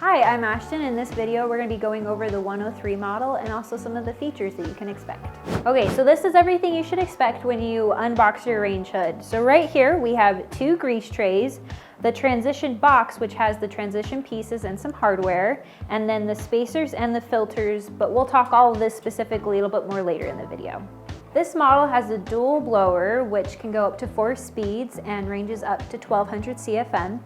Hi, I'm Ashton. In this video, we're going to be going over the 103 model and also some of the features that you can expect. Okay, so this is everything you should expect when you unbox your range hood. So right here, we have 2 grease trays, the transition box, which has the transition pieces and some hardware, and then the spacers and the filters, but we'll talk all of this specifically a little bit more later in the video. This model has a dual blower, which can go up to 4 speeds and ranges up to 1200 CFM.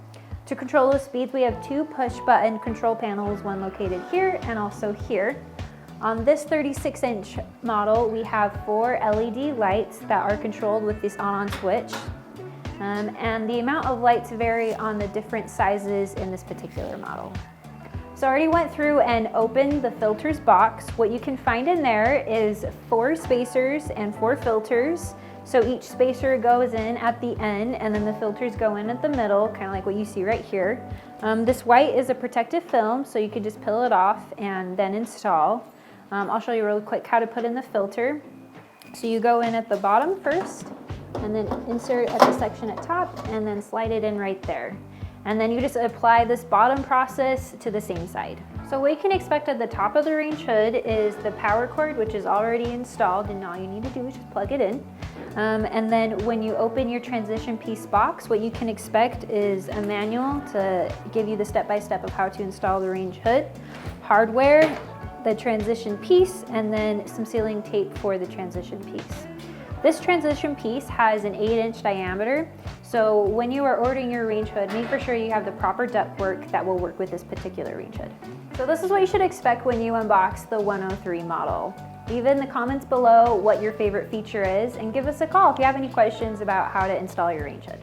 To control those speeds, we have 2 push-button control panels, one located here and also here. On this 36-inch model, we have 4 LED lights that are controlled with this on-on switch. And the amount of lights vary on the different sizes in this particular model. So I already went through and opened the filters box. What you can find in there is 4 spacers and 4 filters. So each spacer goes in at the end and then the filters go in at the middle, kind of like what you see right here. This white is a protective film, so you can just peel it off and then install. I'll show you real quick how to put in the filter. So you go in at the bottom first and then insert at the section at top and then slide it in right there. And then you just apply this bottom process to the same side. So what you can expect at the top of the range hood is the power cord, which is already installed, and all you need to do is just plug it in. And then when you open your transition piece box, what you can expect is a manual to give you the step-by-step of how to install the range hood, hardware, the transition piece, and then some sealing tape for the transition piece. This transition piece has an 8-inch diameter, so when you are ordering your range hood, make for sure you have the proper ductwork that will work with this particular range hood. So this is what you should expect when you unbox the 103 model. Leave in the comments below what your favorite feature is and give us a call if you have any questions about how to install your range hood.